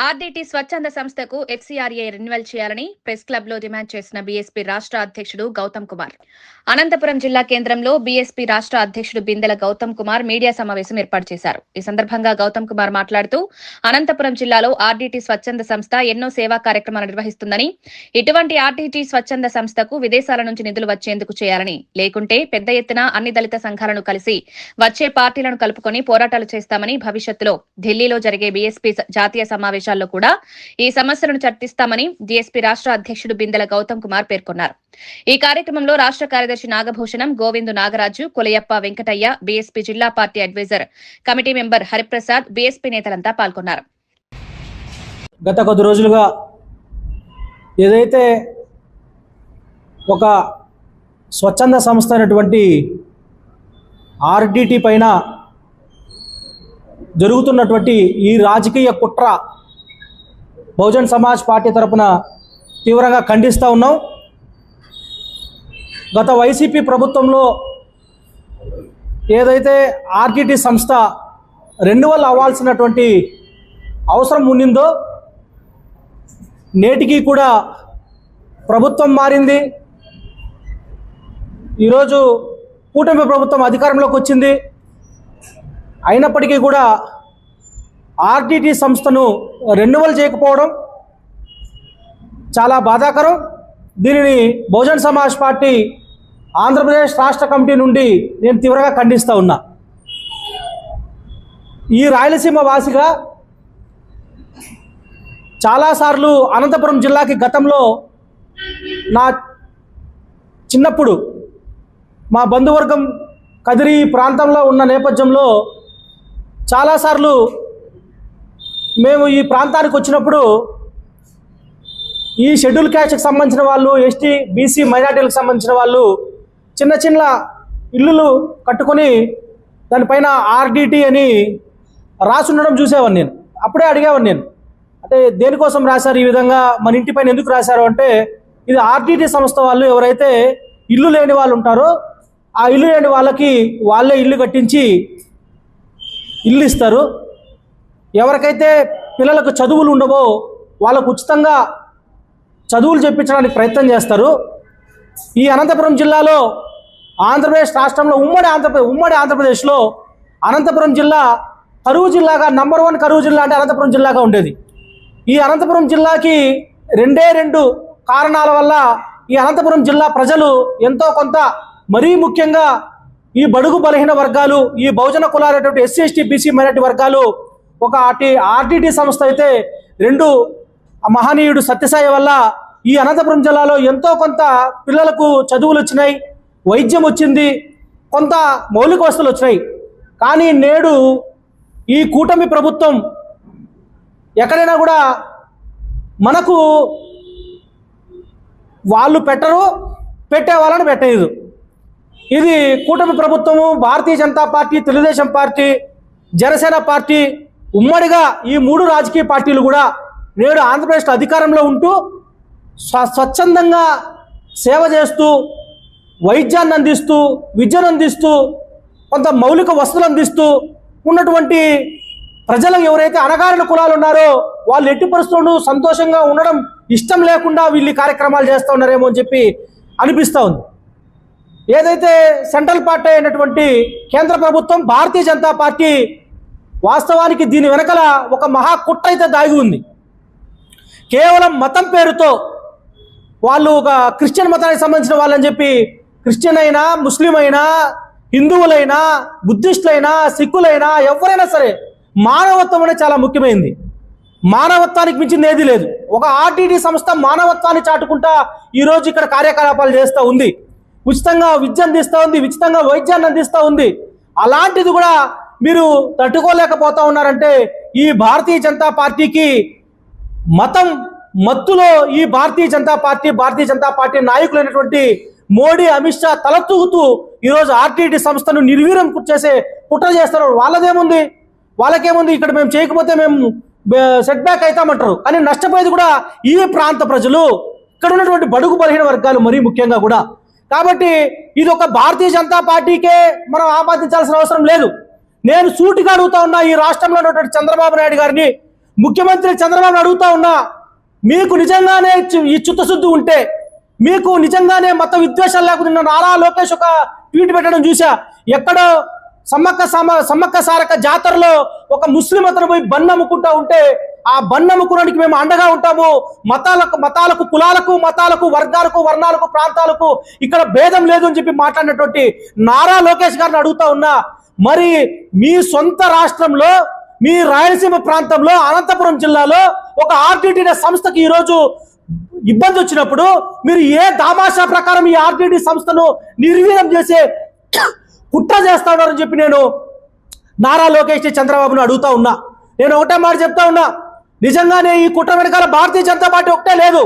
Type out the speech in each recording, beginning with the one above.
RDT స్వచ్ఛంద సంస్థకు FCRA renewal చేయాలని ప్రెస్ క్లబ్ లో డిమాండ్ చేసిన బీఎస్పీ రాష్ట్ర అధ్యక్షుడు గౌతమ్ కుమార్. అనంతపురం జిల్లా కేంద్రంలో బీఎస్పీ రాష్ట్ర అధ్యక్షుడు బిందెల గౌతమ్ కుమార్ మీడియా సమావేశం ఏర్పాటు చేశారు. ఈ సందర్భంగా గౌతమ్ కుమార్ మాట్లాడుతూ అనంతపురం జిల్లాలో ఆర్డీటీ స్వచ్ఛంద సంస్థ ఎన్నో సేవా కార్యక్రమాలు నిర్వహిస్తుందని, ఇటువంటి ఆర్డీటీ స్వచ్ఛంద సంస్థకు విదేశాల నుంచి నిధులు వచ్చేందుకు చేయాలని, లేకుంటే పెద్ద ఎత్తున అన్ని దళిత సంఘాలను కలిసి వచ్చే పార్టీలను కలుపుకొని పోరాటాలు చేస్తామని, భవిష్యత్తులో ఢిల్లీలో జరిగే బీఎస్పీ జాతీయ సమావేశాల్లో కూడా ఈ సమస్యలను చర్చిస్తామని డీఎస్పీ రాష్ట్ర అధ్యక్షుడు బిందెల గౌతమ్ కుమార్ పేర్కొన్నారు. ఈ కార్యక్రమంలో రాష్ట్ర కార్యదర్శి నాగభూషణం, గోవిందు నాగరాజు, కొలయప్ప వెంకటయ్య, బీఎస్పీ జిల్లా party adviser committee member Hariprasad, BSP నేతలంతా పాల్గొన్నారు. గత కొద్ది రోజులుగా ఏదైతే ఒక స్వచ్ఛంద సంస్థ అయినటువంటి ఆర్డీటీ పైన జరుగుతున్నటువంటి ఈ రాజకీయ కుట్ర బహుజన్ సమాజ్ పార్టీ తరపున తీవ్రంగా ఖండిస్తూ ఉన్నాం. గత వైసీపీ ప్రభుత్వంలో ఏదైతే ఆర్డీటీ సంస్థ రెన్యువల్ అవ్వాల్సినటువంటి అవసరం ఉండిందో నేటికి కూడా ప్రభుత్వం మారింది. ఈరోజు కూటమి ప్రభుత్వం అధికారంలోకి వచ్చింది. అయినప్పటికీ కూడా ఆర్డీటీ సంస్థను రెన్యువల్ చేయకపోవడం చాలా బాధాకరం. దీనిని బహుజన్ సమాజ్ పార్టీ ఆంధ్రప్రదేశ్ రాష్ట్ర కమిటీ నుండి నేను తీవ్రంగా ఖండిస్తూ ఉన్నా. ఈ రాయలసీమ వాసిగా చాలాసార్లు అనంతపురం జిల్లాకి గతంలో నా చిన్నప్పుడు మా బంధువర్గం కదిరి ప్రాంతంలో ఉన్న నేపథ్యంలో చాలాసార్లు మేము ఈ ప్రాంతానికి వచ్చినప్పుడు ఈ షెడ్యూల్ క్యాస్ట్కి సంబంధించిన వాళ్ళు, ఎస్టీ బీసీ మైనార్టీలకు సంబంధించిన వాళ్ళు చిన్న చిన్న ఇల్లులు కట్టుకొని దానిపైన ఆర్డీటీ అని రాసి ఉండడం చూసేవాడిని. నేను అప్పుడే అడిగేవాడిని, నేను అంటే దేనికోసం రాశారు, ఈ విధంగా మన ఇంటి పైన ఎందుకు రాశారు అంటే, ఇది ఆర్డీటీ సంస్థ వాళ్ళు ఎవరైతే ఇల్లు లేని వాళ్ళు ఉంటారో ఆ ఇల్లు లేని వాళ్ళకి వాళ్ళే ఇల్లు కట్టించి ఇల్లు ఇస్తారు. ఎవరికైతే పిల్లలకు చదువులు ఉండవో వాళ్ళకు ఉచితంగా చదువులు చెప్పించడానికి ప్రయత్నం చేస్తారు. ఈ అనంతపురం జిల్లాలో ఆంధ్రప్రదేశ్ రాష్ట్రంలో ఉమ్మడి ఆంధ్రప్రదేశ్లో అనంతపురం జిల్లా కరువు జిల్లాగా నంబర్ 1 కరువు జిల్లా అంటే అనంతపురం జిల్లాగా ఉండేది. ఈ అనంతపురం జిల్లాకి రెండు కారణాల వల్ల ఈ అనంతపురం జిల్లా ప్రజలు ఎంతో కొంత, మరీ ముఖ్యంగా ఈ బడుగు బలహీన వర్గాలు, ఈ బహుజన కులాలైనటువంటి ఎస్సీ ఎస్టీ బీసీ మైనారిటీ వర్గాలు ఒక ఆర్డీటీ సంస్థ అయితే, 2 మహనీయుడు సత్యసాయి వల్ల ఈ అనంతపురం జిల్లాలో ఎంతో కొంత పిల్లలకు చదువులు వచ్చినాయి, వైద్యం వచ్చింది, కొంత మౌలిక వసతులు వచ్చినాయి. కానీ నేడు ఈ కూటమి ప్రభుత్వం ఎక్కడైనా కూడా మనకు వాళ్ళు పెట్టరు, పెట్టే వాళ్ళని పెట్టలేదు. ఇది కూటమి ప్రభుత్వము, Bharatiya Janata Party, Telugu Desam Party, Janasena Party ఉమ్మడిగా ఈ 3 రాజకీయ పార్టీలు కూడా నేడు ఆంధ్రప్రదేశ్లో అధికారంలో ఉంటూ స్వచ్ఛందంగా సేవ చేస్తూ, వైద్యాన్ని అందిస్తూ, విద్యను అందిస్తూ, కొంత మౌలిక వసతులు అందిస్తూ ఉన్నటువంటి ప్రజలు ఎవరైతే అణగారిన కులాలు ఉన్నారో వాళ్ళు ఎట్టి పరిస్థితుల్లో సంతోషంగా ఉండడం ఇష్టం లేకుండా వీళ్ళు కార్యక్రమాలు చేస్తూ ఉన్నారేమో అని చెప్పి అనిపిస్తూ ఉంది. ఏదైతే సెంట్రల్ పార్టీ అయినటువంటి కేంద్ర ప్రభుత్వం, భారతీయ జనతా పార్టీ వాస్తవానికి దీని వెనకల ఒక మహా కుట్ర అయితే దాగి ఉంది. కేవలం మతం పేరుతో వాళ్ళు ఒక క్రిస్టియన్ మతానికి సంబంధించిన వాళ్ళని చెప్పి క్రిస్టియన్ అయినా, ముస్లిం అయినా, హిందువులైనా, బుద్ధిస్టులైనా, సిక్కులైనా ఎవరైనా సరే మానవత్వం అనేది చాలా ముఖ్యమైనది. మానవత్వానికి మించింది ఏది లేదు. ఒక ఆర్డీటీ సంస్థ మానవత్వాన్ని చాటుకుంటా ఈరోజు ఇక్కడ కార్యకలాపాలు చేస్తూ ఉంది. ఉచితంగా విద్య అందిస్తూ ఉంది, ఉచితంగా వైద్యాన్ని అందిస్తూ ఉంది. అలాంటిది కూడా మీరు తట్టుకోలేకపోతా ఉన్నారంటే ఈ భారతీయ జనతా పార్టీకి మతం మత్తులో ఈ భారతీయ జనతా పార్టీ నాయకులైనటువంటి మోడీ, అమిత్ షా తలతూగుతూ ఈరోజు ఆర్డీటీ సంస్థను నిర్వీర్యం చేసే కుట్ర చేస్తారు. వాళ్ళకేముంది, ఇక్కడ మేము చేయకపోతే మేము సెట్ బ్యాక్ అవుతామంటారు. కానీ నష్టపోయేది కూడా ఈ ప్రాంత ప్రజలు, ఇక్కడ ఉన్నటువంటి బడుగు బలహీన వర్గాలు మరీ ముఖ్యంగా కూడా. కాబట్టి ఇది ఒక భారతీయ జనతా పార్టీకే మనం ఆపాదించాల్సిన అవసరం లేదు. నేను సూటిగా అడుగుతా ఉన్నా ఈ రాష్ట్రంలో ఉన్నటువంటి చంద్రబాబు నాయుడు గారిని, ముఖ్యమంత్రి చంద్రబాబు అడుగుతా ఉన్నా, మీకు నిజంగానే ఈ చిత్తశుద్ధి ఉంటే, మీకు నిజంగానే మత విద్వేషాలు లేకుండా నారా లోకేష్ ఒక ట్వీట్ పెట్టడం చూసా. ఎక్కడో సమ్మక్క సారక్క జాతరలో ఒక ముస్లిం అతను పోయి బన్నమ్ముకుంటా ఉంటే ఆ బన్నమ్ముకున్నానికి మేము అండగా ఉంటాము, మతాలకు కులాలకు మతాలకు వర్గాలకు వర్ణాలకు ప్రాంతాలకు ఇక్కడ భేదం లేదు అని చెప్పి మాట్లాడినటువంటి నారా లోకేష్ గారిని అడుగుతా ఉన్నా, మరి మీ సొంత రాష్ట్రంలో మీ రాయలసీమ ప్రాంతంలో అనంతపురం జిల్లాలో ఒక ఆర్టీటీ సంస్థకి ఈరోజు ఇబ్బంది వచ్చినప్పుడు మీరు ఏ దామాషా ప్రకారం ఈ ఆర్టీటీ సంస్థను నిర్వీర్యం చేసే కుట్ర చేస్తా ఉన్నారని చెప్పి నేను నారా లోకేష్ చంద్రబాబును అడుగుతా ఉన్నా. నేను ఒకటే మాట చెప్తా ఉన్నా, నిజంగానే ఈ కుట్ర వెనకాల భారతీయ జనతా పార్టీ ఒకటే లేదు,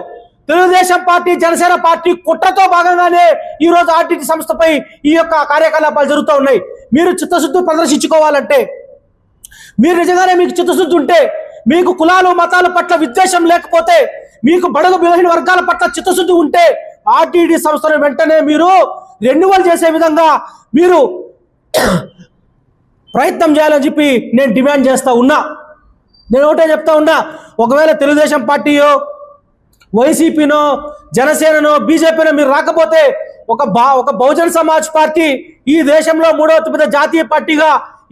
తెలుగుదేశం పార్టీ జనసేన పార్టీ కుట్రతో భాగంగానే ఈరోజు ఆర్టీటీ సంస్థపై ఈ యొక్క కార్యకలాపాలు జరుగుతూ ఉన్నాయి. మీరు చిత్తశుద్ధి ప్రదర్శించుకోవాలంటే, మీరు నిజంగానే మీకు చిత్తశుద్ధి ఉంటే, మీకు కులాలు మతాల పట్ల విద్వేషం లేకపోతే, మీకు బడుగు బలహీన వర్గాల పట్ల చిత్తశుద్ధి ఉంటే ఆర్టీటీ సంస్థను వెంటనే మీరు రెన్యువల్ చేసే విధంగా మీరు ప్రయత్నం చేయాలని చెప్పి నేను డిమాండ్ చేస్తా ఉన్నా. నేను ఒకటే చెప్తా ఉన్నా, ఒకవేళ తెలుగుదేశం పార్టీయో వైసీపీనో జనసేననో బీజేపీనో మీరు రాకపోతే ఒక బహుజన్ సమాజ్ పార్టీ ఈ దేశంలో 3వ అతిపెద్ద జాతీయ పార్టీగా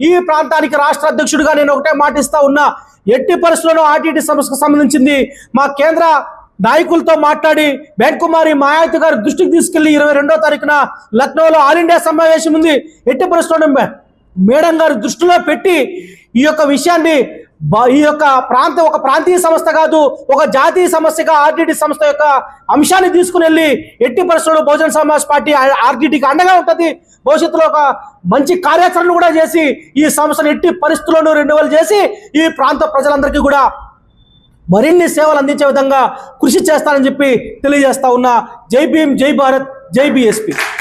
ఈ ప్రాంతానికి రాష్ట్ర అధ్యక్షుడిగా నేను ఒకటే మాటిస్తా ఉన్నా. ఎట్టి పరిస్థితుల్లో ఆర్టీటీ సంస్థకు సంబంధించింది మా కేంద్ర నాయకులతో మాట్లాడి వెంకుమారి మాయావతి గారి దృష్టికి తీసుకెళ్లి 22వ తారీఖున లక్నోలో ఆల్ ఇండియా సమావేశం ఉంది, ఎట్టి పరిస్థితుల్లో మేడం గారి దృష్టిలో పెట్టి ఈ యొక్క విషయాన్ని ఈ యొక్క ఒక ప్రాంతీయ సంస్థ కాదు ఒక జాతీయ సమస్యగా ఆర్టీటీ సంస్థ యొక్క అంశాన్ని తీసుకుని వెళ్ళి ఎట్టి పరిస్థితుల్లో బహుజన్ సమాజ్ పార్టీ ఆర్టీటీకి అండగా ఉంటుంది. భవిష్యత్తులో ఒక మంచి కార్యాచరణ కూడా చేసి ఈ సంస్థను ఎట్టి పరిస్థితుల్లోనూ రెన్యువల్ చేసి ఈ ప్రాంత ప్రజలందరికీ కూడా మరిన్ని సేవలు అందించే విధంగా కృషి చేస్తానని చెప్పి తెలియజేస్తా ఉన్నా. జై భీమ్, జై భారత్, జై బీఎస్పీ.